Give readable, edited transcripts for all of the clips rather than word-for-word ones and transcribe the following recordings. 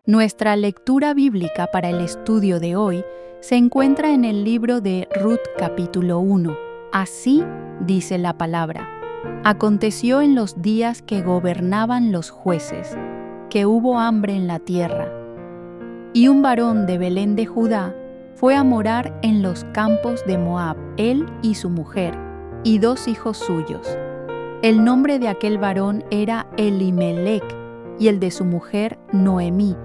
Nuestra lectura bíblica para el estudio de hoy se encuentra en el libro de Ruth capítulo 1. Así dice la palabra. Aconteció en los días que gobernaban los jueces, que hubo hambre en la tierra. Y un varón de Belén de Judá fue a morar en los campos de Moab, él y su mujer, y 2 hijos suyos. El nombre de aquel varón era Elimelec, y el de su mujer Noemí,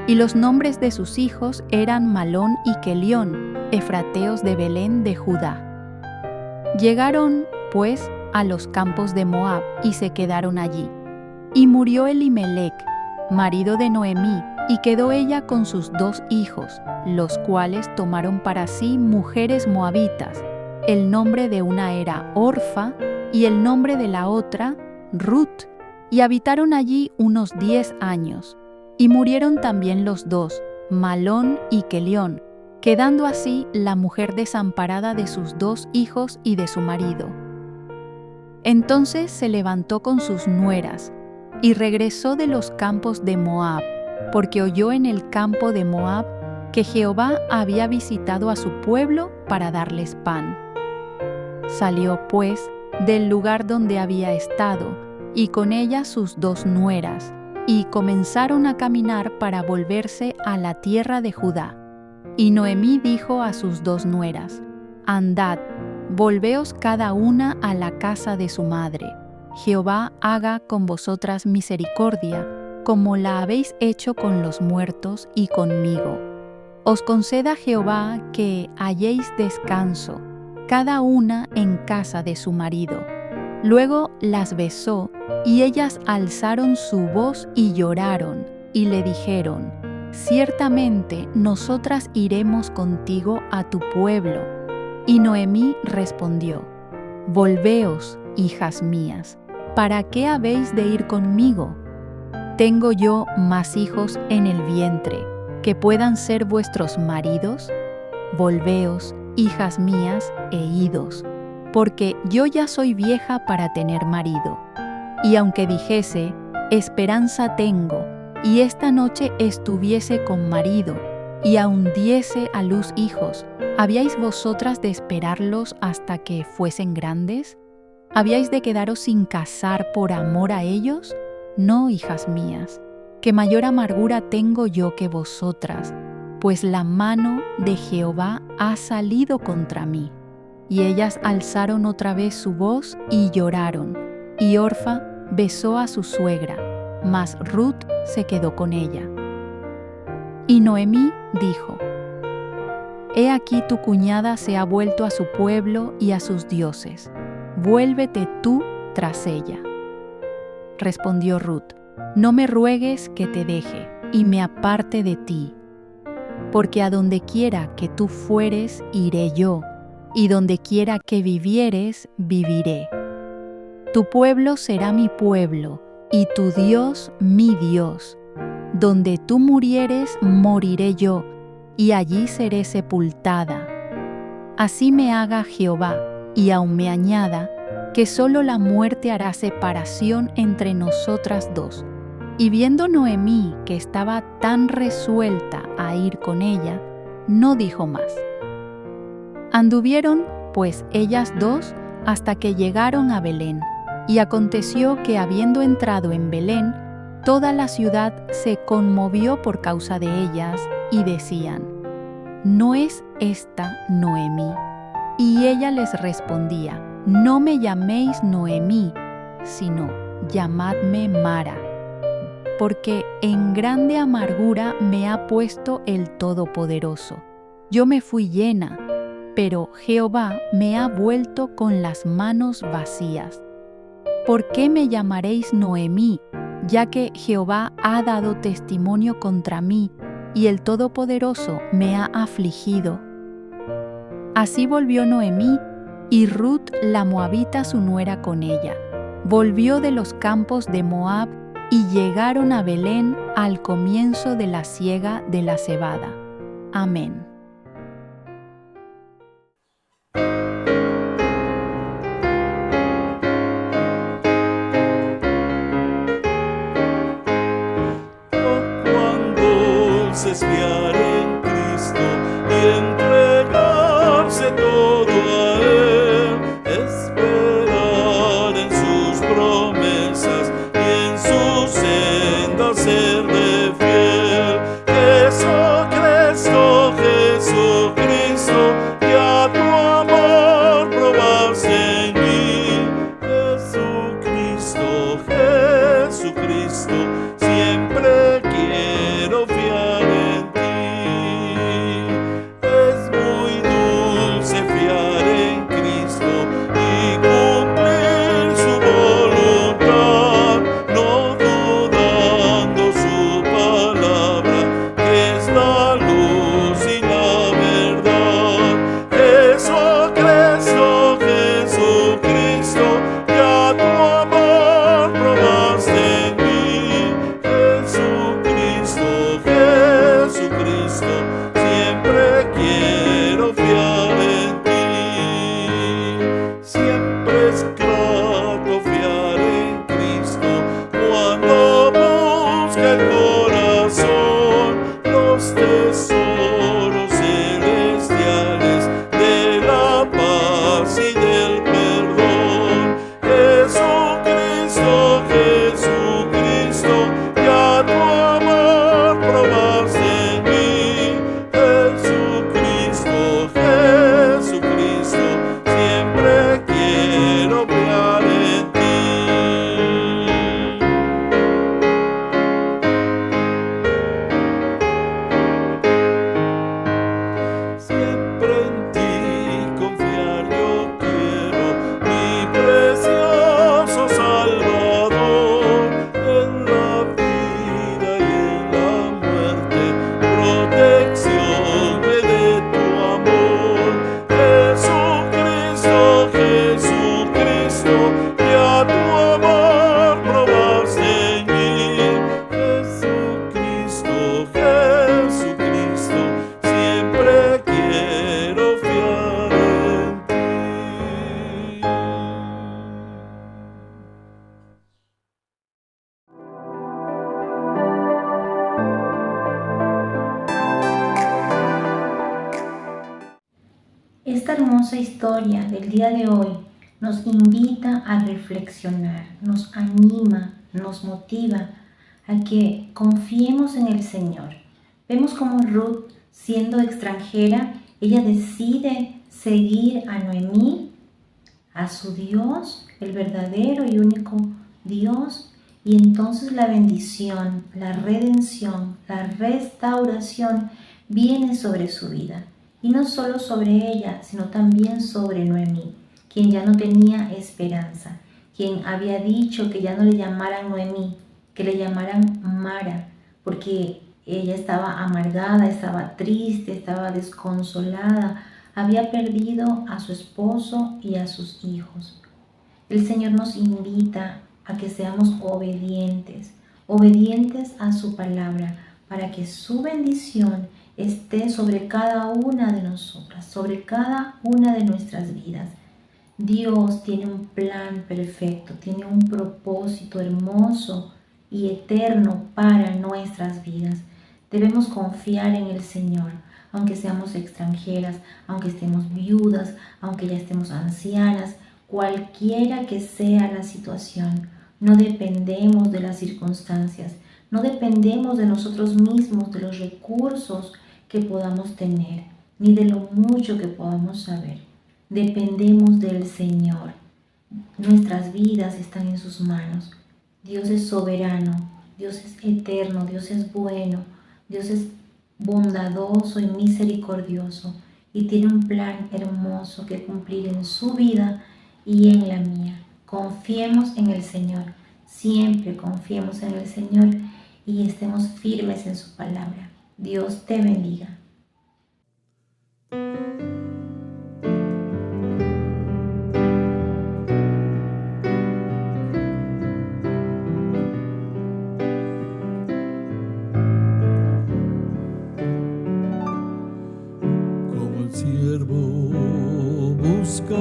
y los nombres de sus hijos eran Malón y Kelión, efrateos de Belén de Judá. Llegaron, pues, a los campos de Moab, y se quedaron allí. Y murió Elimelec, marido de Noemí, y quedó ella con sus 2 hijos, los cuales tomaron para sí mujeres moabitas. El nombre de una era Orfa, y el nombre de la otra Ruth, y habitaron allí unos 10 años. Y murieron también los 2, Malón y Kelión, quedando así la mujer desamparada de sus 2 hijos y de su marido. Entonces se levantó con sus nueras, y regresó de los campos de Moab, porque oyó en el campo de Moab que Jehová había visitado a su pueblo para darles pan. Salió, pues, del lugar donde había estado, y con ella sus 2 nueras, y comenzaron a caminar para volverse a la tierra de Judá. Y Noemí dijo a sus 2 nueras: Andad, volveos cada una a la casa de su madre. Jehová haga con vosotras misericordia, como la habéis hecho con los muertos y conmigo. Os conceda Jehová que halléis descanso, cada una en casa de su marido. Luego las besó, y ellas alzaron su voz y lloraron, y le dijeron: Ciertamente nosotras iremos contigo a tu pueblo. Y Noemí respondió: Volveos, hijas mías, ¿para qué habéis de ir conmigo? ¿Tengo yo más hijos en el vientre que puedan ser vuestros maridos? Volveos, hijas mías, e idos, porque yo ya soy vieja para tener marido. Y aunque dijese, esperanza tengo, y esta noche estuviese con marido, y aun diese a luz hijos, ¿habíais vosotras de esperarlos hasta que fuesen grandes? ¿Habíais de quedaros sin casar por amor a ellos? No, hijas mías, que mayor amargura tengo yo que vosotras, pues la mano de Jehová ha salido contra mí. Y ellas alzaron otra vez su voz y lloraron, y Orfa besó a su suegra, mas Ruth se quedó con ella. Y Noemí dijo: He aquí tu cuñada se ha vuelto a su pueblo y a sus dioses. Vuélvete tú tras ella. Respondió Ruth: No me ruegues que te deje y me aparte de ti, porque a donde quiera que tú fueres, iré yo, y donde quiera que vivieres, viviré. Tu pueblo será mi pueblo, y tu Dios mi Dios. Donde tú murieres, moriré yo, y allí seré sepultada. Así me haga Jehová, y aun me añada, que solo la muerte hará separación entre nosotras 2. Y viendo Noemí que estaba tan resuelta a ir con ella, no dijo más. Anduvieron, pues, ellas 2 hasta que llegaron a Belén. Y aconteció que habiendo entrado en Belén, toda la ciudad se conmovió por causa de ellas, y decían: ¿No es esta Noemí? Y ella les respondía: No me llaméis Noemí, sino llamadme Mara, porque en grande amargura me ha puesto el Todopoderoso. Yo me fui llena, pero Jehová me ha vuelto con las manos vacías. ¿Por qué me llamaréis Noemí, ya que Jehová ha dado testimonio contra mí, y el Todopoderoso me ha afligido? Así volvió Noemí, y Ruth la moabita su nuera con ella. Volvió de los campos de Moab, y llegaron a Belén al comienzo de la siega de la cebada. Amén. Cuando para serle fiel. Jesucristo, Jesucristo, ya tu amor probaste en mí. Jesucristo, Jesucristo, siempre quiero fiar en ti. Es muy dulce fiar en Cristo y cumplir su voluntad, no dudando su palabra, que es la luz y la verdad. Jesucristo, Jesucristo, ya tu amor probaste en mí. Jesucristo, Jesucristo, siempre quiero fiar en ti. Siempre es grato fiar en Cristo cuando busca el corazón los tesoros celestiales de la paz y del perdón. Jesucristo, Jesucristo, ya tu amor probaste en mí. Jesucristo, Jesucristo, siempre quiero fiar en ti. Siempre en ti confiar yo quiero, mi precioso Salvador. En la vida y en la muerte, protección me dé tu amor. Jesucristo, Jesucristo, ya tu amor probaste en mí. Jesucristo, Jesucristo, siempre quiero fiar en ti. Esta hermosa historia del día de hoy nos invita a reflexionar, nos anima, nos motiva a que confiemos en el Señor. Vemos como Ruth, siendo extranjera, ella decide seguir a Noemí, a su Dios, el verdadero y único Dios, y entonces la bendición, la redención, la restauración viene sobre su vida. Y no solo sobre ella, sino también sobre Noemí, quien ya no tenía esperanza, quien había dicho que ya no le llamaran Noemí, que le llamaran Mara, porque ella estaba amargada, estaba triste, estaba desconsolada, había perdido a su esposo y a sus hijos. El Señor nos invita a que seamos obedientes a su palabra, para que su bendición esté sobre cada una de nosotras, sobre cada una de nuestras vidas. Dios tiene un plan perfecto, tiene un propósito hermoso y eterno para nuestras vidas. Debemos confiar en el Señor, aunque seamos extranjeras, aunque estemos viudas, aunque ya estemos ancianas, cualquiera que sea la situación. No dependemos de las circunstancias, no dependemos de nosotros mismos, de los recursos que podamos tener, ni de lo mucho que podamos saber. Dependemos del Señor. Nuestras vidas están en sus manos. Dios es soberano, Dios es eterno, Dios es bueno, Dios es bondadoso y misericordioso y tiene un plan hermoso que cumplir en su vida y en la mía. Confiemos en el Señor, siempre confiemos en el Señor y estemos firmes en su palabra. Dios te bendiga. Como el siervo busca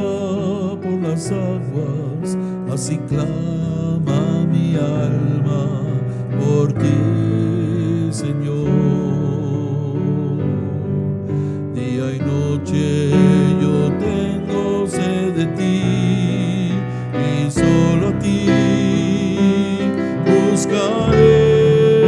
por las aguas, así clama mi alma por ti, Señor. Día y noche yo tengo sed de ti y solo a ti buscaré.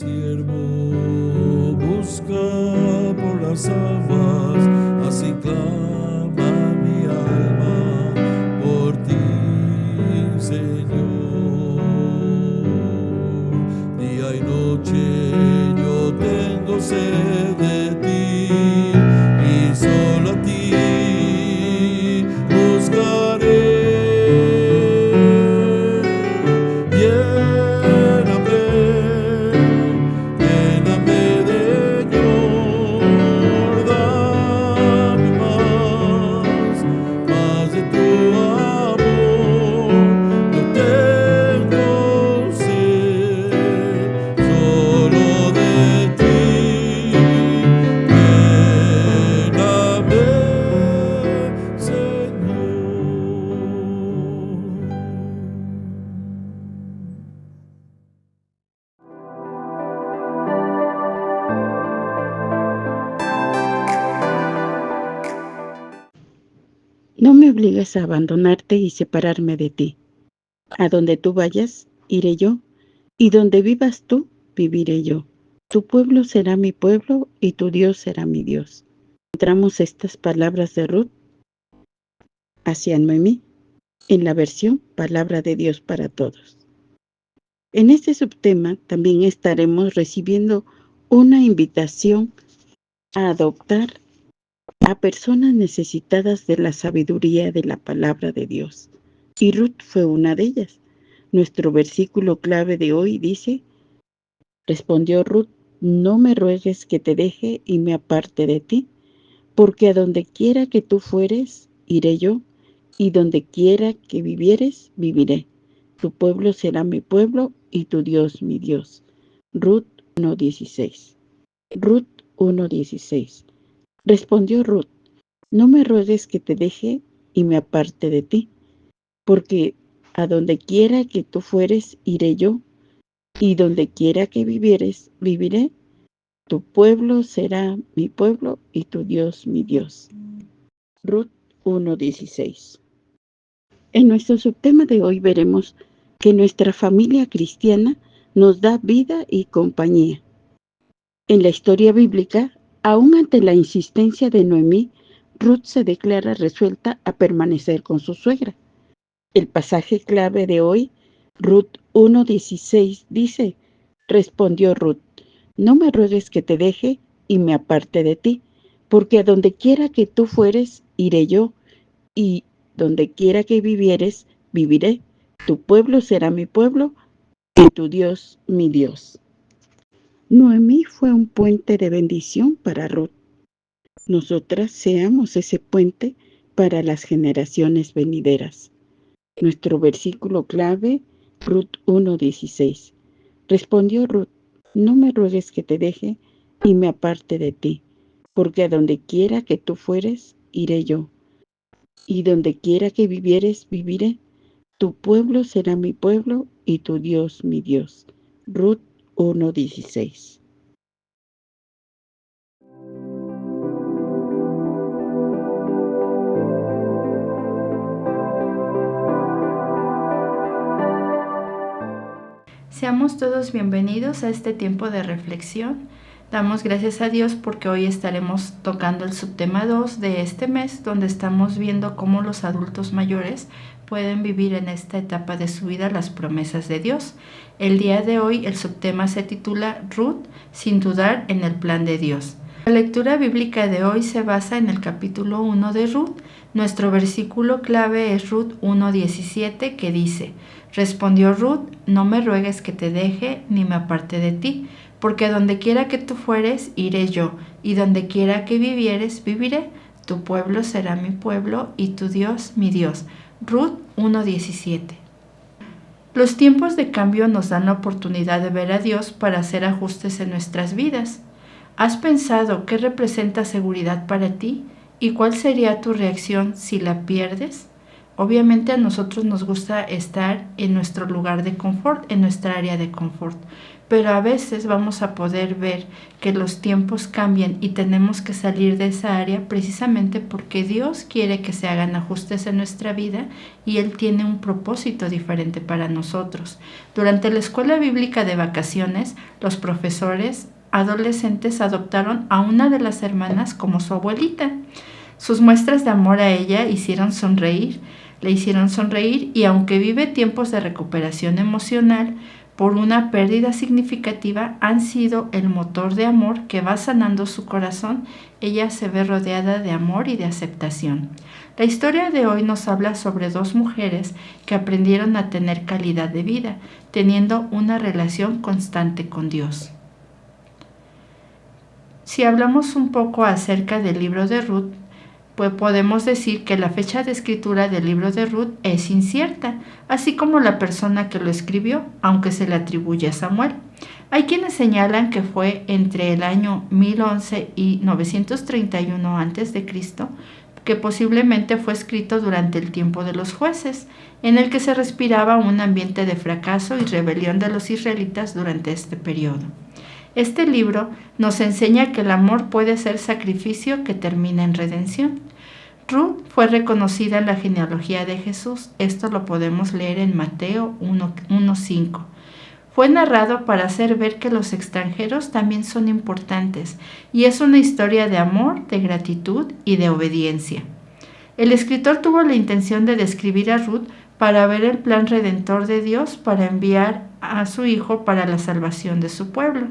siervo busca por las aguas, así clama mi alma por ti, Señor. Día y noche yo tengo sed de ti, y solo a ti buscaré. No me obligues a abandonarte y separarme de ti. A donde tú vayas, iré yo, y donde vivas tú, viviré yo. Tu pueblo será mi pueblo, y tu Dios será mi Dios. Encontramos estas palabras de Ruth hacia Noemí, en la versión Palabra de Dios para Todos. En este subtema también estaremos recibiendo una invitación a adoptar a personas necesitadas de la sabiduría de la palabra de Dios. Y Ruth fue una de ellas. Nuestro versículo clave de hoy dice: respondió Ruth, no me ruegues que te deje y me aparte de ti, porque a donde quiera que tú fueres, iré yo, y donde quiera que vivieres, viviré. Tu pueblo será mi pueblo, y tu Dios mi Dios. Ruth 1:16. Ruth 1:16. Respondió Ruth, no me ruegues que te deje y me aparte de ti, porque a donde quiera que tú fueres, iré yo, y donde quiera que vivieres, viviré. Tu pueblo será mi pueblo, y tu Dios mi Dios. Ruth 1:16. En nuestro subtema de hoy veremos que nuestra familia cristiana nos da vida y compañía. En la historia bíblica, aún ante la insistencia de Noemí, Ruth se declara resuelta a permanecer con su suegra. El pasaje clave de hoy, Ruth 1:16, dice: respondió Ruth, no me ruegues que te deje y me aparte de ti, porque a donde quiera que tú fueres, iré yo, y donde quiera que vivieres, viviré. Tu pueblo será mi pueblo, y tu Dios mi Dios. Noemí fue un puente de bendición para Ruth. Nosotras seamos ese puente para las generaciones venideras. Nuestro versículo clave, Ruth 1:16. Respondió Ruth, no me ruegues que te deje y me aparte de ti, porque a donde quiera que tú fueres, iré yo, y donde quiera que vivieres, viviré. Tu pueblo será mi pueblo, y tu Dios mi Dios. Ruth 1:16. Seamos todos bienvenidos a este tiempo de reflexión. Damos gracias a Dios porque hoy estaremos tocando el subtema 2 de este mes, donde estamos viendo cómo los adultos mayores pueden vivir en esta etapa de su vida las promesas de Dios. El día de hoy el subtema se titula Ruth, sin dudar en el plan de Dios. La lectura bíblica de hoy se basa en el capítulo 1 de Ruth. Nuestro versículo clave es Ruth 1:17, que dice: respondió Ruth, no me ruegues que te deje ni me aparte de ti, porque donde quiera que tú fueres, iré yo, y donde quiera que vivieres, viviré. Tu pueblo será mi pueblo, y tu Dios mi Dios. Ruth 1:17. Los tiempos de cambio nos dan la oportunidad de ver a Dios para hacer ajustes en nuestras vidas. ¿Has pensado qué representa seguridad para ti y cuál sería tu reacción si la pierdes? Obviamente a nosotros nos gusta estar en nuestro lugar de confort, en nuestra área de confort, pero a veces vamos a poder ver que los tiempos cambian y tenemos que salir de esa área precisamente porque Dios quiere que se hagan ajustes en nuestra vida y Él tiene un propósito diferente para nosotros. Durante la escuela bíblica de vacaciones, los profesores adolescentes adoptaron a una de las hermanas como su abuelita. Sus muestras de amor a ella le hicieron sonreír y aunque vive tiempos de recuperación emocional por una pérdida significativa, han sido el motor de amor que va sanando su corazón. Ella se ve rodeada de amor y de aceptación. La historia de hoy nos habla sobre dos mujeres que aprendieron a tener calidad de vida, teniendo una relación constante con Dios. Si hablamos un poco acerca del libro de Ruth, pues podemos decir que la fecha de escritura del libro de Ruth es incierta, así como la persona que lo escribió, aunque se le atribuye a Samuel. Hay quienes señalan que fue entre el año 1011 y 931 a.C., que posiblemente fue escrito durante el tiempo de los jueces, en el que se respiraba un ambiente de fracaso y rebelión de los israelitas durante este periodo. Este libro nos enseña que el amor puede ser sacrificio que termina en redención. Ruth fue reconocida en la genealogía de Jesús. Esto lo podemos leer en Mateo 1:5. Fue narrado para hacer ver que los extranjeros también son importantes y es una historia de amor, de gratitud y de obediencia. El escritor tuvo la intención de describir a Ruth para ver el plan redentor de Dios para enviar a su hijo para la salvación de su pueblo.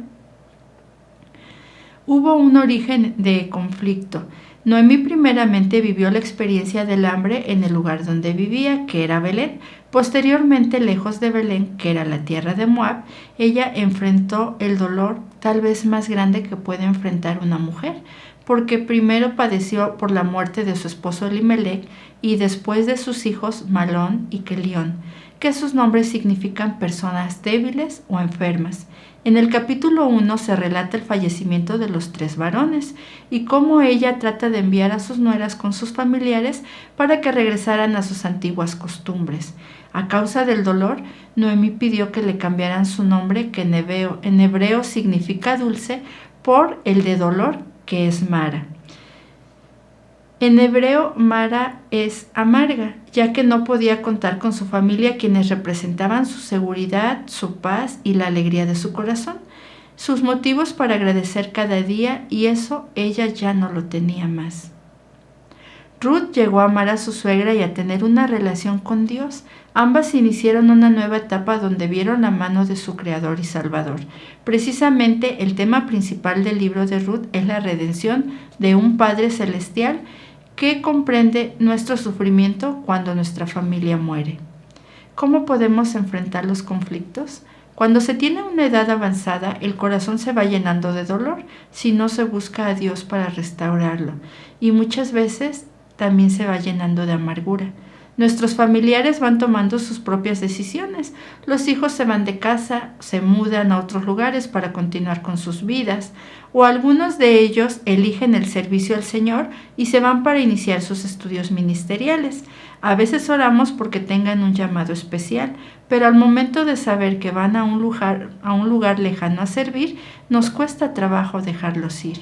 Hubo un origen de conflicto. Noemí primeramente vivió la experiencia del hambre en el lugar donde vivía, que era Belén. Posteriormente, lejos de Belén, que era la tierra de Moab, ella enfrentó el dolor tal vez más grande que puede enfrentar una mujer, porque primero padeció por la muerte de su esposo Elimelec y después de sus hijos Malón y Kelión, que sus nombres significan personas débiles o enfermas. En el capítulo 1 se relata el fallecimiento de los 3 varones y cómo ella trata de enviar a sus nueras con sus familiares para que regresaran a sus antiguas costumbres. A causa del dolor, Noemí pidió que le cambiaran su nombre, que en hebreo significa dulce, por el de dolor, que es Mara. En hebreo, Mara es amarga, ya que no podía contar con su familia, quienes representaban su seguridad, su paz y la alegría de su corazón, sus motivos para agradecer cada día, y eso ella ya no lo tenía más. Ruth llegó a amar a su suegra y a tener una relación con Dios. Ambas iniciaron una nueva etapa donde vieron la mano de su Creador y Salvador. Precisamente el tema principal del libro de Ruth es la redención de un Padre Celestial que comprende nuestro sufrimiento cuando nuestra familia muere. ¿Cómo podemos enfrentar los conflictos? Cuando se tiene una edad avanzada, el corazón se va llenando de dolor si no se busca a Dios para restaurarlo, y muchas veces también se va llenando de amargura. Nuestros familiares van tomando sus propias decisiones. Los hijos se van de casa, se mudan a otros lugares para continuar con sus vidas, o algunos de ellos eligen el servicio al Señor y se van para iniciar sus estudios ministeriales. A veces oramos porque tengan un llamado especial, pero al momento de saber que van a un lugar lejano a servir, nos cuesta trabajo dejarlos ir.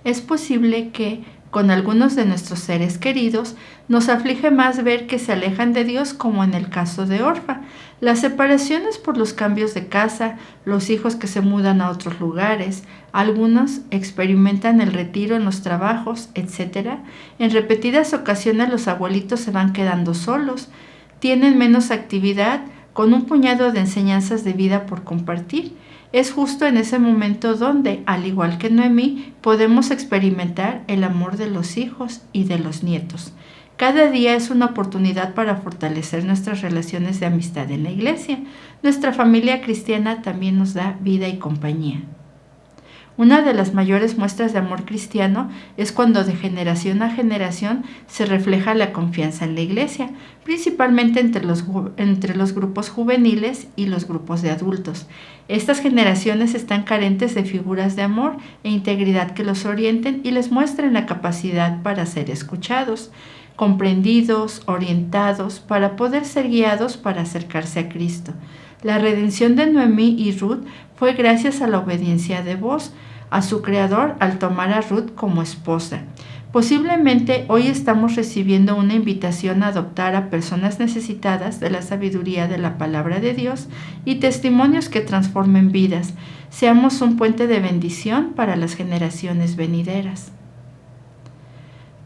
Es posible que con algunos de nuestros seres queridos nos aflige más ver que se alejan de Dios, como en el caso de Orfa. Las separaciones por los cambios de casa, los hijos que se mudan a otros lugares, algunos experimentan el retiro en los trabajos, etc. En repetidas ocasiones los abuelitos se van quedando solos, tienen menos actividad, con un puñado de enseñanzas de vida por compartir. Es justo en ese momento donde, al igual que Noemí, podemos experimentar el amor de los hijos y de los nietos. Cada día es una oportunidad para fortalecer nuestras relaciones de amistad en la iglesia. Nuestra familia cristiana también nos da vida y compañía. Una de las mayores muestras de amor cristiano es cuando de generación a generación se refleja la confianza en la iglesia, principalmente entre los grupos juveniles y los grupos de adultos. Estas generaciones están carentes de figuras de amor e integridad que los orienten y les muestren la capacidad para ser escuchados. comprendidos, orientados, para poder ser guiados para acercarse a Cristo. La redención de Noemí y Ruth fue gracias a la obediencia de Booz a su creador al tomar a Ruth como esposa. Posiblemente hoy estamos recibiendo una invitación a adoptar a personas necesitadas de la sabiduría de la palabra de Dios y testimonios que transformen vidas. Seamos un puente de bendición para las generaciones venideras.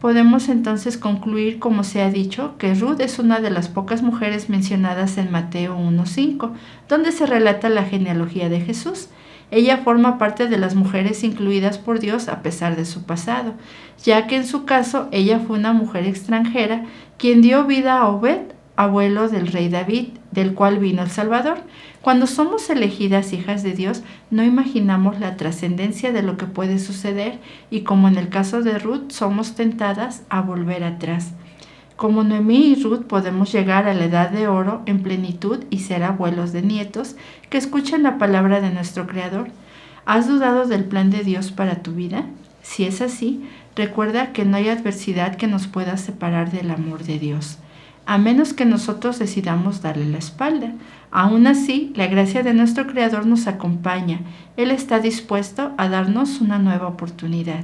Podemos entonces concluir, como se ha dicho, que Ruth es una de las pocas mujeres mencionadas en Mateo 1:5, donde se relata la genealogía de Jesús. Ella forma parte de las mujeres incluidas por Dios a pesar de su pasado, ya que en su caso ella fue una mujer extranjera quien dio vida a Obed, abuelo del rey David, del cual vino el Salvador. Cuando somos elegidas hijas de Dios, no imaginamos la trascendencia de lo que puede suceder y, como en el caso de Ruth, somos tentadas a volver atrás. Como Noemí y Ruth podemos llegar a la edad de oro en plenitud y ser abuelos de nietos que escuchan la palabra de nuestro Creador. ¿Has dudado del plan de Dios para tu vida? Si es así, recuerda que no hay adversidad que nos pueda separar del amor de Dios, a menos que nosotros decidamos darle la espalda. Aún así, la gracia de nuestro Creador nos acompaña. Él está dispuesto a darnos una nueva oportunidad.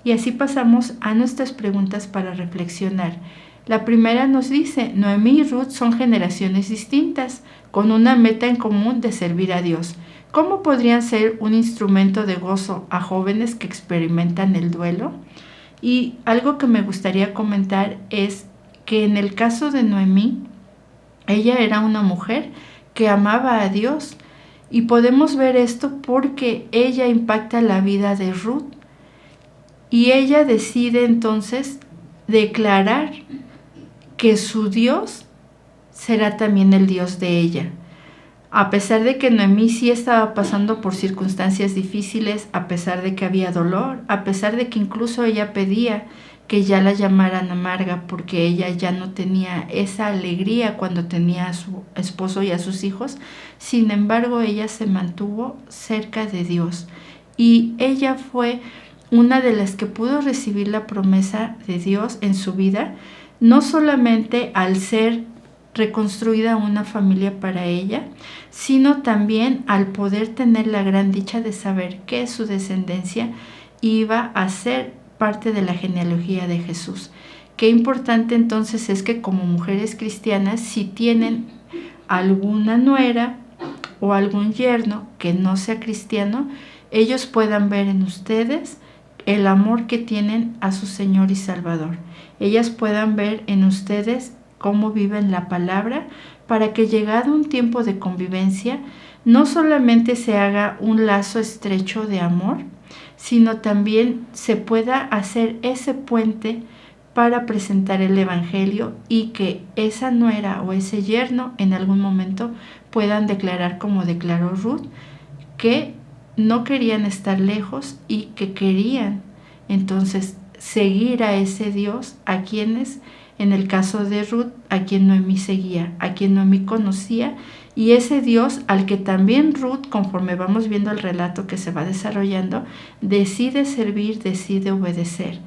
Y así pasamos a nuestras preguntas para reflexionar. La primera nos dice, Noemí y Ruth son generaciones distintas, con una meta en común de servir a Dios. ¿Cómo podrían ser un instrumento de gozo a jóvenes que experimentan el duelo? Y algo que me gustaría comentar es que en el caso de Noemí, ella era una mujer que amaba a Dios. Y podemos ver esto porque ella impacta la vida de Ruth. Y ella decide entonces declarar que su Dios será también el Dios de ella. A pesar de que Noemí sí estaba pasando por circunstancias difíciles, a pesar de que había dolor, a pesar de que incluso ella pedía que ya la llamaran amarga porque ella ya no tenía esa alegría cuando tenía a su esposo y a sus hijos, sin embargo ella se mantuvo cerca de Dios y ella fue una de las que pudo recibir la promesa de Dios en su vida, no solamente al ser reconstruida una familia para ella, sino también al poder tener la gran dicha de saber que su descendencia iba a ser parte de la genealogía de Jesús. Qué importante entonces es que como mujeres cristianas, si tienen alguna nuera o algún yerno que no sea cristiano, ellos puedan ver en ustedes el amor que tienen a su Señor y Salvador. Ellas puedan ver en ustedes cómo viven la palabra para que llegado un tiempo de convivencia, no solamente se haga un lazo estrecho de amor, sino también se pueda hacer ese puente para presentar el Evangelio y que esa nuera o ese yerno en algún momento puedan declarar como declaró Ruth, que no querían estar lejos y que querían entonces seguir a ese Dios a quienes, en el caso de Ruth, a quien Noemí seguía, a quien Noemí conocía, y ese Dios al que también Ruth, conforme vamos viendo el relato que se va desarrollando, decide servir, decide obedecer.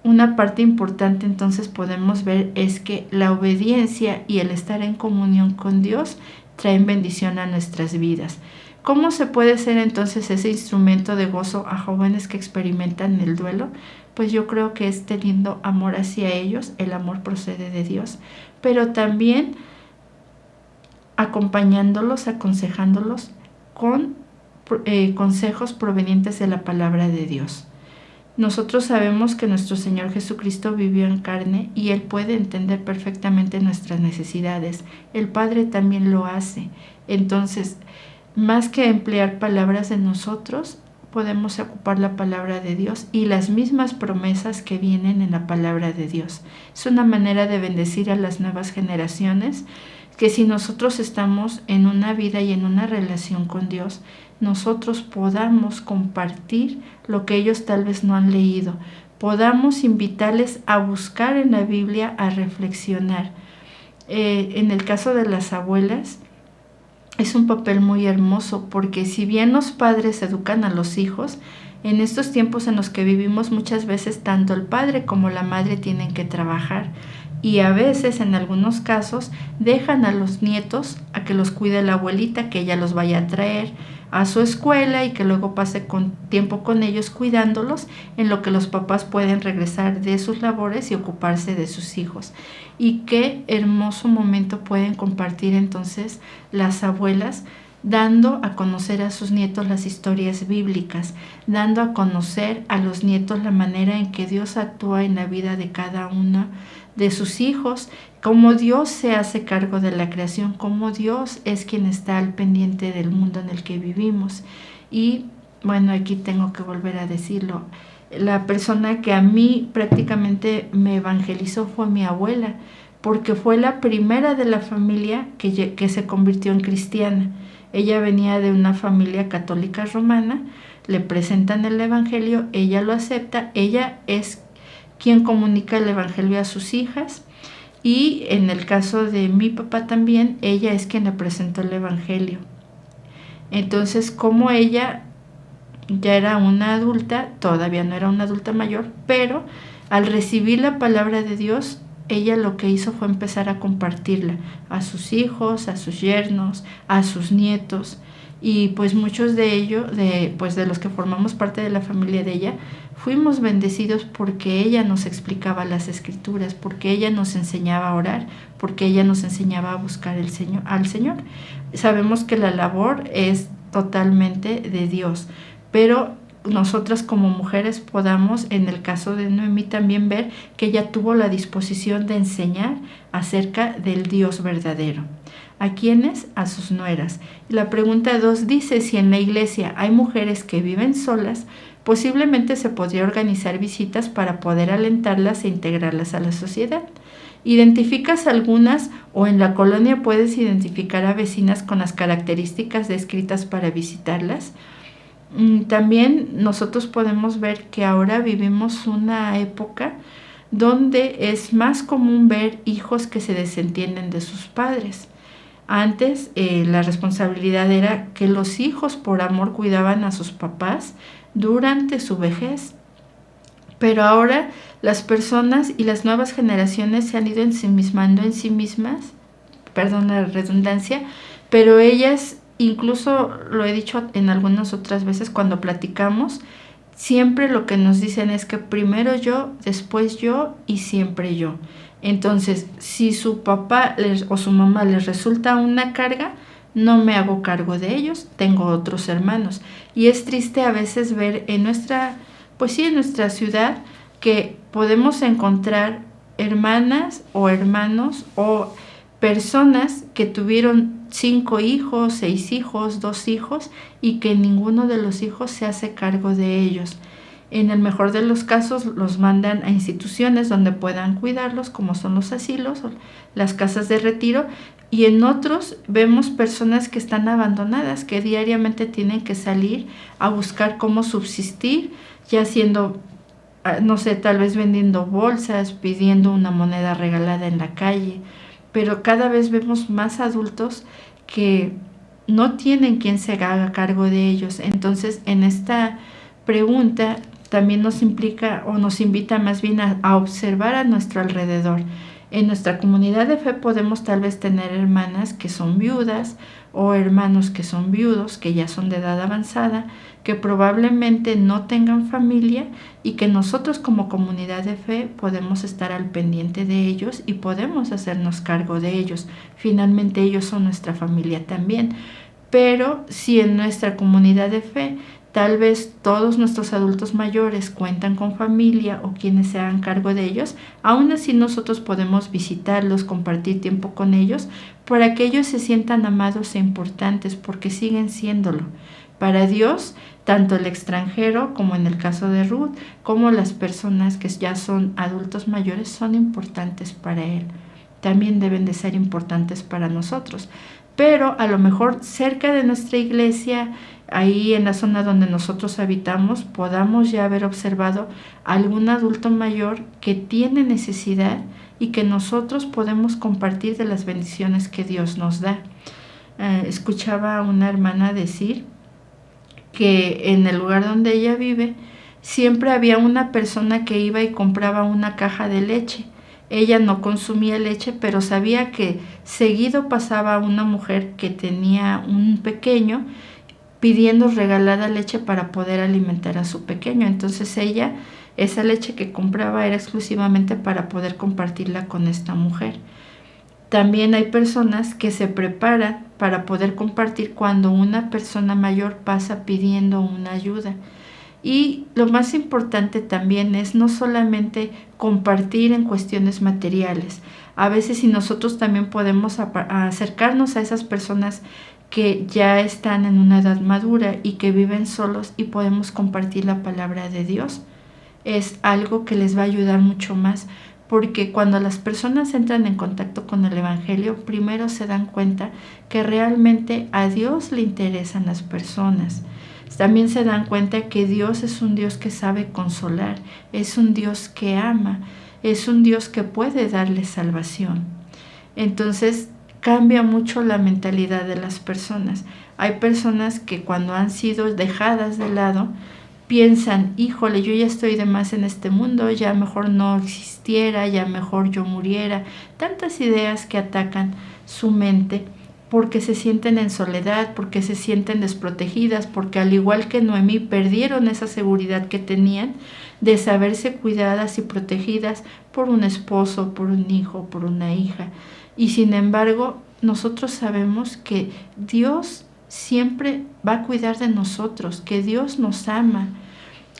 Una parte importante entonces podemos ver es que la obediencia y el estar en comunión con Dios traen bendición a nuestras vidas. ¿Cómo se puede ser entonces ese instrumento de gozo a jóvenes que experimentan el duelo? Pues yo creo que es teniendo amor hacia ellos, el amor procede de Dios, pero también acompañándolos, aconsejándolos con consejos provenientes de la palabra de Dios. Nosotros sabemos que nuestro Señor Jesucristo vivió en carne y Él puede entender perfectamente nuestras necesidades. El Padre también lo hace. Entonces, más que emplear palabras de nosotros, podemos ocupar la palabra de Dios y las mismas promesas que vienen en la palabra de Dios. Es una manera de bendecir a las nuevas generaciones, que si nosotros estamos en una vida y en una relación con Dios, nosotros podamos compartir lo que ellos tal vez no han leído, podamos invitarles a buscar en la Biblia, a reflexionar. En el caso de las abuelas, es un papel muy hermoso porque si bien los padres educan a los hijos, En estos tiempos en los que vivimos, muchas veces tanto el padre como la madre tienen que trabajar y a veces, en algunos casos, dejan a los nietos a que los cuide la abuelita, que ella los vaya a traer a su escuela y que luego pase tiempo con ellos cuidándolos, en lo que los papás pueden regresar de sus labores y ocuparse de sus hijos. Y qué hermoso momento pueden compartir entonces las abuelas, dando a conocer a sus nietos las historias bíblicas, dando a conocer a los nietos la manera en que Dios actúa en la vida de cada uno de sus hijos, cómo Dios se hace cargo de la creación, cómo Dios es quien está al pendiente del mundo en el que vivimos. Y bueno, aquí tengo que volver a decirlo, la persona que a mí prácticamente me evangelizó fue mi abuela, porque fue la primera de la familia que se convirtió en cristiana. Ella venía de una familia católica romana, le presentan el evangelio, ella lo acepta, ella es quien comunica el evangelio a sus hijas, y en el caso de mi papá también, ella es quien le presentó el evangelio. Entonces, como ella ya era una adulta, todavía no era una adulta mayor, pero al recibir la palabra de Dios, ella lo que hizo fue empezar a compartirla a sus hijos, a sus yernos, a sus nietos, y pues muchos de ellos, de los que formamos parte de la familia de ella, fuimos bendecidos porque ella nos explicaba las escrituras, porque ella nos enseñaba a orar, porque ella nos enseñaba a buscar al Señor. Sabemos que la labor es totalmente de Dios, pero nosotras como mujeres podamos, en el caso de Noemí, también ver que ella tuvo la disposición de enseñar acerca del Dios verdadero. ¿A quiénes? A sus nueras. La pregunta 2 dice, si en la iglesia hay mujeres que viven solas, posiblemente se podría organizar visitas para poder alentarlas e integrarlas a la sociedad. ¿Identificas algunas o en la colonia puedes identificar a vecinas con las características descritas para visitarlas? También nosotros podemos ver que ahora vivimos una época donde es más común ver hijos que se desentienden de sus padres. Antes la responsabilidad era que los hijos por amor cuidaban a sus papás durante su vejez, pero ahora las personas y las nuevas generaciones se han ido ensimismando en sí mismas, perdón la redundancia, pero ellas, incluso lo he dicho en algunas otras veces cuando platicamos, siempre lo que nos dicen es que primero yo, después yo y siempre yo. Entonces, si su papá o su mamá les resulta una carga, no me hago cargo de ellos, tengo otros hermanos. Y es triste a veces ver en nuestra ciudad que podemos encontrar hermanas o hermanos o personas que tuvieron 5 hijos, 6 hijos, 2 hijos y que ninguno de los hijos se hace cargo de ellos. En el mejor de los casos los mandan a instituciones donde puedan cuidarlos, como son los asilos o las casas de retiro, y en otros vemos personas que están abandonadas, que diariamente tienen que salir a buscar cómo subsistir, ya siendo, no sé, tal vez vendiendo bolsas, pidiendo una moneda regalada en la calle, pero cada vez vemos más adultos que no tienen quien se haga cargo de ellos. Entonces, en esta pregunta también nos implica o nos invita más bien a observar a nuestro alrededor. En nuestra comunidad de fe podemos tal vez tener hermanas que son viudas o hermanos que son viudos, que ya son de edad avanzada, que probablemente no tengan familia y que nosotros como comunidad de fe podemos estar al pendiente de ellos y podemos hacernos cargo de ellos. Finalmente ellos son nuestra familia también. Pero si en nuestra comunidad de fe tal vez todos nuestros adultos mayores cuentan con familia o quienes se hagan cargo de ellos, aún así nosotros podemos visitarlos, compartir tiempo con ellos, para que ellos se sientan amados e importantes, porque siguen siéndolo. Para Dios, tanto el extranjero, como en el caso de Ruth, como las personas que ya son adultos mayores, son importantes para Él. También deben de ser importantes para nosotros. Pero a lo mejor cerca de nuestra iglesia, ahí en la zona donde nosotros habitamos, podamos ya haber observado algún adulto mayor que tiene necesidad y que nosotros podemos compartir de las bendiciones que Dios nos da. Escuchaba a una hermana decir que en el lugar donde ella vive siempre había una persona que iba y compraba una caja de leche. Ella no consumía leche, pero sabía que seguido pasaba una mujer que tenía un pequeño pidiendo regalada leche para poder alimentar a su pequeño. Entonces ella, esa leche que compraba era exclusivamente para poder compartirla con esta mujer. También hay personas que se preparan para poder compartir cuando una persona mayor pasa pidiendo una ayuda. Y lo más importante también es no solamente compartir en cuestiones materiales. A veces si nosotros también podemos acercarnos a esas personas que ya están en una edad madura y que viven solos y podemos compartir la palabra de Dios, es algo que les va a ayudar mucho más, porque cuando las personas entran en contacto con el Evangelio, primero se dan cuenta que realmente a Dios le interesan las personas. También se dan cuenta que Dios es un Dios que sabe consolar, es un Dios que ama, es un Dios que puede darle salvación. Entonces cambia mucho la mentalidad de las personas. Hay personas que cuando han sido dejadas de lado, piensan, híjole, yo ya estoy de más en este mundo, ya mejor no existiera, ya mejor yo muriera. Tantas ideas que atacan su mente porque se sienten en soledad, porque se sienten desprotegidas, porque al igual que Noemí perdieron esa seguridad que tenían de saberse cuidadas y protegidas por un esposo, por un hijo, por una hija. Y sin embargo, nosotros sabemos que Dios siempre va a cuidar de nosotros, que Dios nos ama,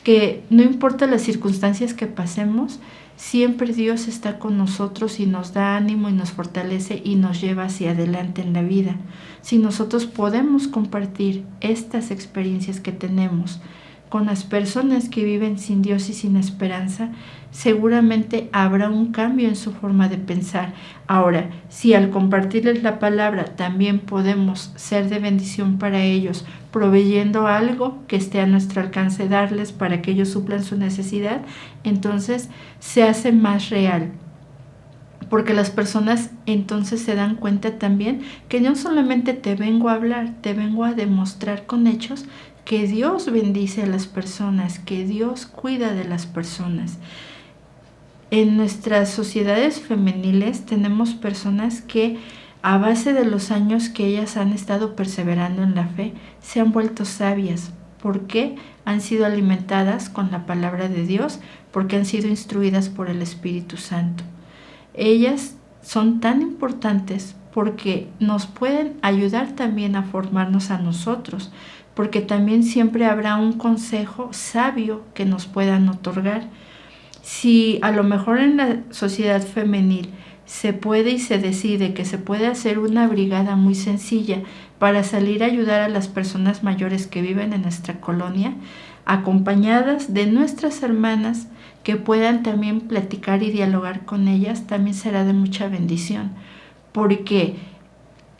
que no importa las circunstancias que pasemos, siempre Dios está con nosotros y nos da ánimo y nos fortalece y nos lleva hacia adelante en la vida. Si nosotros podemos compartir estas experiencias que tenemos con las personas que viven sin Dios y sin esperanza, seguramente habrá un cambio en su forma de pensar. Ahora, si al compartirles la palabra también podemos ser de bendición para ellos, proveyendo algo que esté a nuestro alcance darles para que ellos suplan su necesidad, entonces se hace más real. Porque las personas entonces se dan cuenta también que no solamente te vengo a hablar, te vengo a demostrar con hechos que Dios bendice a las personas, que Dios cuida de las personas. En nuestras sociedades femeniles tenemos personas que a base de los años que ellas han estado perseverando en la fe, se han vuelto sabias. ¿Por qué? Han sido alimentadas con la palabra de Dios, porque han sido instruidas por el Espíritu Santo. Ellas son tan importantes porque nos pueden ayudar también a formarnos a nosotros, porque también siempre habrá un consejo sabio que nos puedan otorgar. Si a lo mejor en la sociedad femenil se puede y se decide que se puede hacer una brigada muy sencilla para salir a ayudar a las personas mayores que viven en nuestra colonia, acompañadas de nuestras hermanas que puedan también platicar y dialogar con ellas, también será de mucha bendición, porque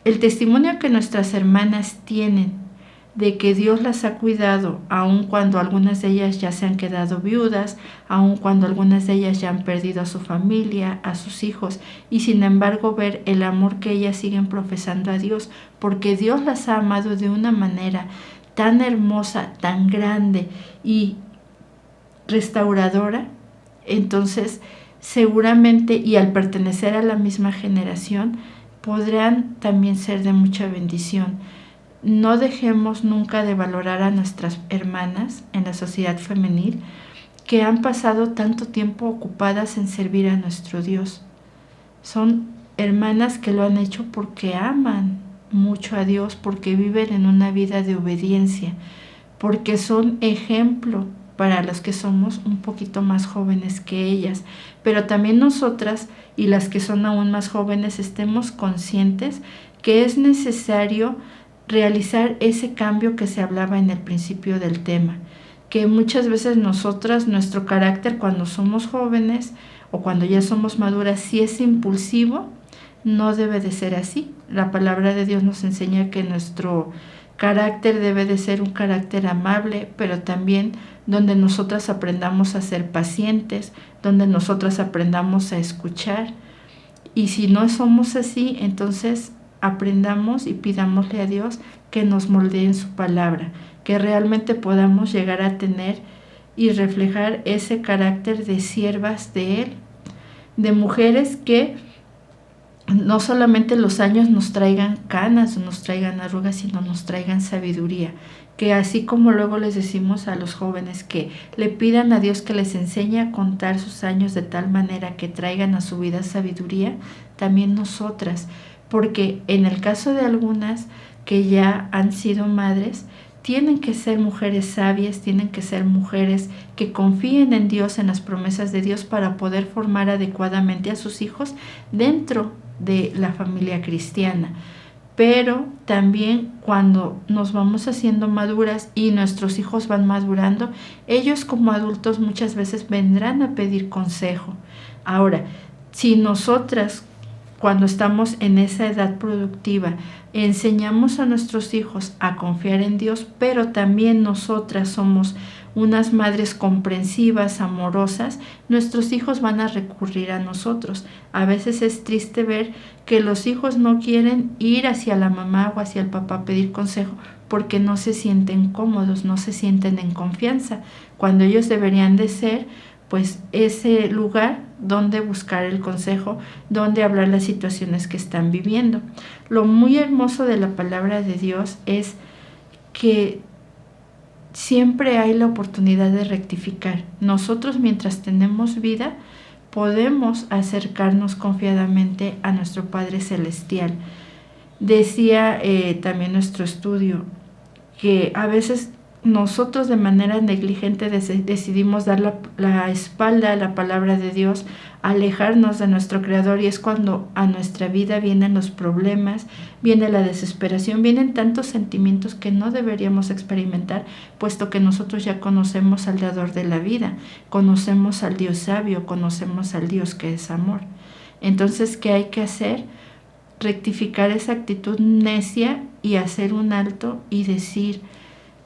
el testimonio que nuestras hermanas tienen de que Dios las ha cuidado, aun cuando algunas de ellas ya se han quedado viudas, aun cuando algunas de ellas ya han perdido a su familia, a sus hijos, y sin embargo ver el amor que ellas siguen profesando a Dios, porque Dios las ha amado de una manera tan hermosa, tan grande y restauradora. Entonces seguramente, y al pertenecer a la misma generación, podrán también ser de mucha bendición. No dejemos nunca de valorar a nuestras hermanas en la sociedad femenil que han pasado tanto tiempo ocupadas en servir a nuestro Dios. Son hermanas que lo han hecho porque aman mucho a Dios, porque viven en una vida de obediencia, porque son ejemplo para los que somos un poquito más jóvenes que ellas. Pero también nosotras y las que son aún más jóvenes estemos conscientes que es necesario realizar ese cambio que se hablaba en el principio del tema, que muchas veces nosotras, nuestro carácter cuando somos jóvenes o cuando ya somos maduras, si es impulsivo, no debe de ser así. La palabra de Dios nos enseña que nuestro carácter debe de ser un carácter amable, pero también donde nosotras aprendamos a ser pacientes, donde nosotras aprendamos a escuchar. Y si no somos así, entonces aprendamos y pidámosle a Dios que nos moldee en su palabra, que realmente podamos llegar a tener y reflejar ese carácter de siervas de Él, de mujeres que no solamente los años nos traigan canas o nos traigan arrugas, sino nos traigan sabiduría. Que así como luego les decimos a los jóvenes que le pidan a Dios que les enseñe a contar sus años de tal manera que traigan a su vida sabiduría, también nosotras. Porque en el caso de algunas que ya han sido madres, tienen que ser mujeres sabias, tienen que ser mujeres que confíen en Dios, en las promesas de Dios, para poder formar adecuadamente a sus hijos dentro de la familia cristiana. Pero también cuando nos vamos haciendo maduras y nuestros hijos van madurando, ellos como adultos muchas veces vendrán a pedir consejo. Ahora, si nosotras, cuando estamos en esa edad productiva, enseñamos a nuestros hijos a confiar en Dios, pero también nosotras somos unas madres comprensivas, amorosas, nuestros hijos van a recurrir a nosotros. A veces es triste ver que los hijos no quieren ir hacia la mamá o hacia el papá a pedir consejo porque no se sienten cómodos, no se sienten en confianza, cuando ellos deberían de ser pues ese lugar donde buscar el consejo, donde hablar las situaciones que están viviendo. Lo muy hermoso de la palabra de Dios es que siempre hay la oportunidad de rectificar. Nosotros, mientras tenemos vida, podemos acercarnos confiadamente a nuestro Padre Celestial. Decía también nuestro estudio que a veces nosotros de manera negligente decidimos dar la espalda a la palabra de Dios, alejarnos de nuestro Creador, y es cuando a nuestra vida vienen los problemas, viene la desesperación, vienen tantos sentimientos que no deberíamos experimentar, puesto que nosotros ya conocemos al Dador de la vida, conocemos al Dios sabio, conocemos al Dios que es amor. Entonces, ¿qué hay que hacer? Rectificar esa actitud necia y hacer un alto y decir,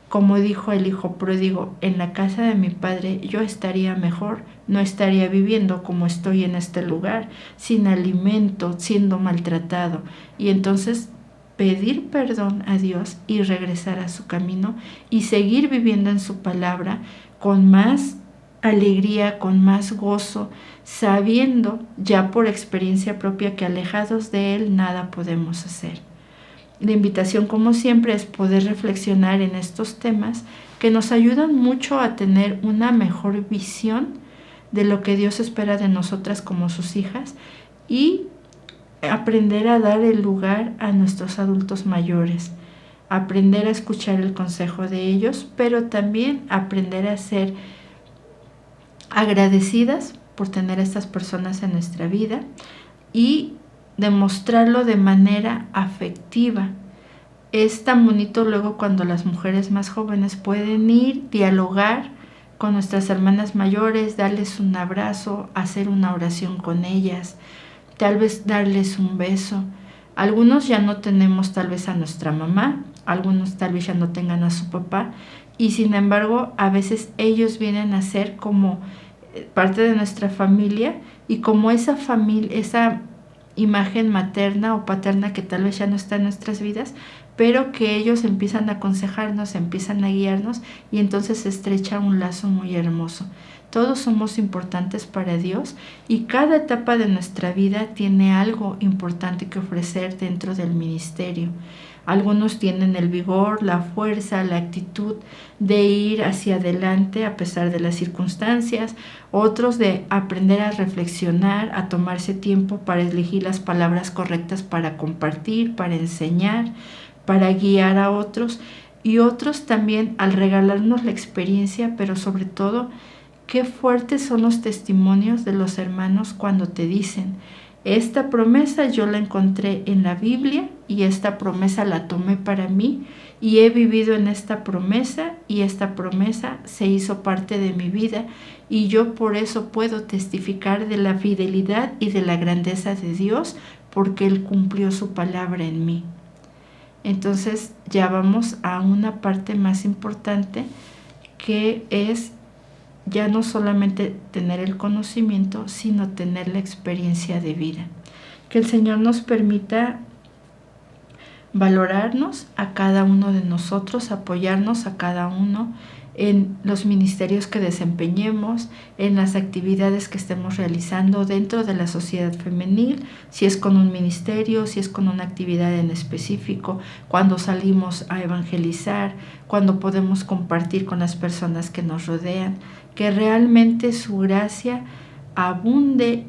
como dijo el hijo pródigo, en la casa de mi padre yo estaría mejor, no estaría viviendo como estoy en este lugar, sin alimento, siendo maltratado. Y entonces pedir perdón a Dios y regresar a su camino y seguir viviendo en su palabra con más alegría, con más gozo, sabiendo ya por experiencia propia que alejados de Él nada podemos hacer. La invitación, como siempre, es poder reflexionar en estos temas que nos ayudan mucho a tener una mejor visión de lo que Dios espera de nosotras como sus hijas y aprender a dar el lugar a nuestros adultos mayores, aprender a escuchar el consejo de ellos, pero también aprender a ser agradecidas por tener a estas personas en nuestra vida y demostrarlo de manera afectiva. Es tan bonito luego cuando las mujeres más jóvenes pueden ir, dialogar con nuestras hermanas mayores, darles un abrazo, hacer una oración con ellas, tal vez darles un beso. Algunos ya no tenemos tal vez a nuestra mamá, algunos tal vez ya no tengan a su papá, y sin embargo a veces ellos vienen a ser como parte de nuestra familia, y como esa familia, esa imagen materna o paterna que tal vez ya no está en nuestras vidas, pero que ellos empiezan a aconsejarnos, empiezan a guiarnos, y entonces se estrecha un lazo muy hermoso. Todos somos importantes para Dios y cada etapa de nuestra vida tiene algo importante que ofrecer dentro del ministerio. Algunos tienen el vigor, la fuerza, la actitud de ir hacia adelante a pesar de las circunstancias, otros de aprender a reflexionar, a tomarse tiempo para elegir las palabras correctas para compartir, para enseñar, para guiar a otros, y otros también al regalarnos la experiencia, pero sobre todo, qué fuertes son los testimonios de los hermanos cuando te dicen: esta promesa yo la encontré en la Biblia y esta promesa la tomé para mí y he vivido en esta promesa y esta promesa se hizo parte de mi vida y yo por eso puedo testificar de la fidelidad y de la grandeza de Dios porque Él cumplió su palabra en mí. Entonces ya vamos a una parte más importante, que es ya no solamente tener el conocimiento, sino tener la experiencia de vida. Que el Señor nos permita valorarnos a cada uno de nosotros, apoyarnos a cada uno en los ministerios que desempeñemos, en las actividades que estemos realizando dentro de la sociedad femenil, si es con un ministerio, si es con una actividad en específico, cuando salimos a evangelizar, cuando podemos compartir con las personas que nos rodean, que realmente su gracia abunde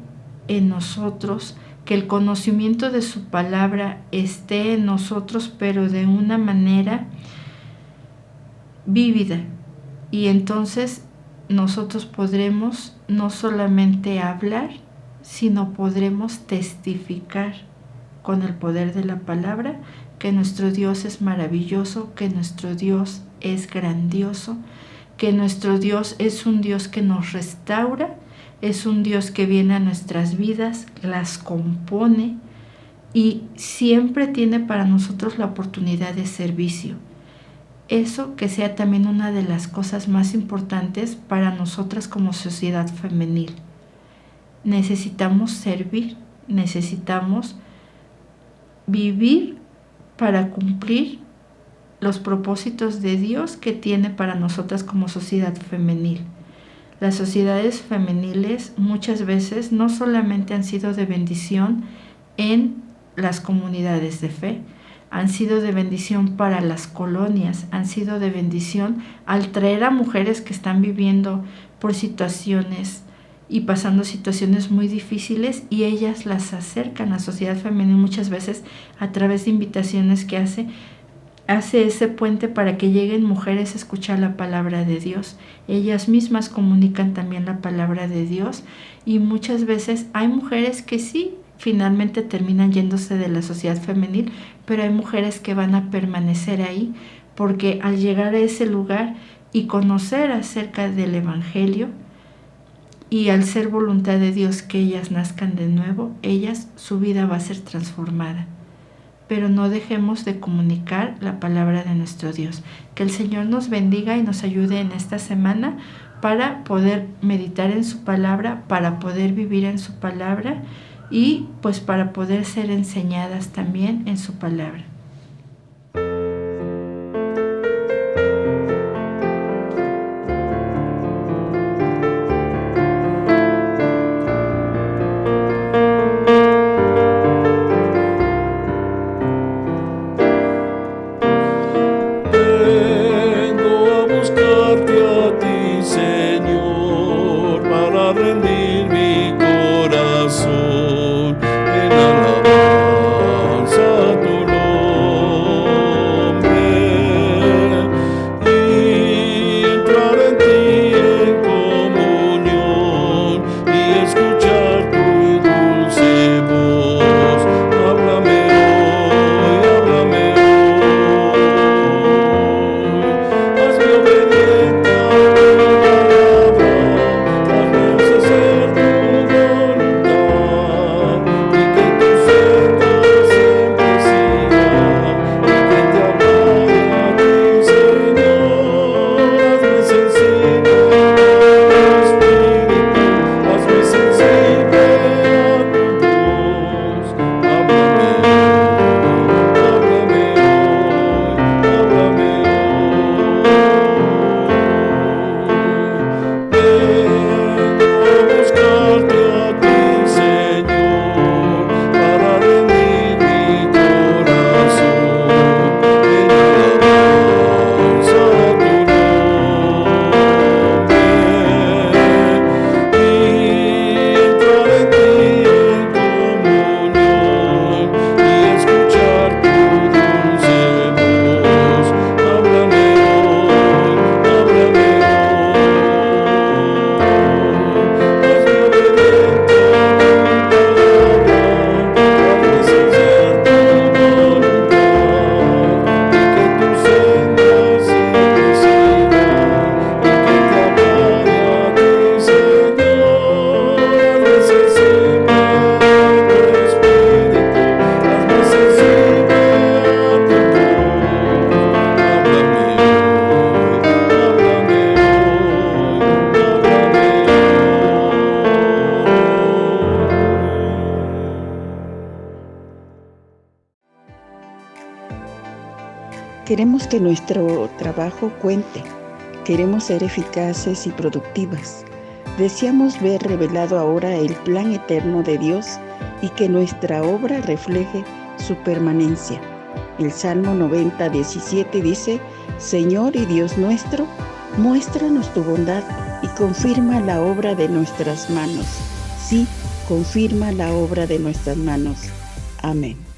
en nosotros, que el conocimiento de su palabra esté en nosotros, pero de una manera vívida. Y entonces nosotros podremos no solamente hablar, sino podremos testificar con el poder de la palabra que nuestro Dios es maravilloso, que nuestro Dios es grandioso, que nuestro Dios es un Dios que nos restaura, es un Dios que viene a nuestras vidas, las compone y siempre tiene para nosotros la oportunidad de servicio. Eso que sea también una de las cosas más importantes para nosotras como sociedad femenil. Necesitamos servir, necesitamos vivir para cumplir los propósitos de Dios que tiene para nosotras como sociedad femenil. Las sociedades femeniles muchas veces no solamente han sido de bendición en las comunidades de fe, han sido de bendición para las colonias, han sido de bendición al traer a mujeres que están viviendo por situaciones y pasando situaciones muy difíciles, y ellas las acercan a la sociedad femenil muchas veces a través de invitaciones que hace ese puente para que lleguen mujeres a escuchar la palabra de Dios. Ellas mismas comunican también la palabra de Dios, y muchas veces hay mujeres que sí, finalmente terminan yéndose de la sociedad femenil, pero hay mujeres que van a permanecer ahí porque al llegar a ese lugar y conocer acerca del Evangelio, y al ser voluntad de Dios que ellas nazcan de nuevo, su vida va a ser transformada. Pero no dejemos de comunicar la palabra de nuestro Dios. Que el Señor nos bendiga y nos ayude en esta semana para poder meditar en su palabra, para poder vivir en su palabra y pues para poder ser enseñadas también en su palabra. Rendir mi corazón en alabanza a tu nombre. Queremos que nuestro trabajo cuente. Queremos ser eficaces y productivas. Deseamos ver revelado ahora el plan eterno de Dios y que nuestra obra refleje su permanencia. El Salmo 90:17 dice: Señor y Dios nuestro, muéstranos tu bondad y confirma la obra de nuestras manos. Sí, confirma la obra de nuestras manos. Amén.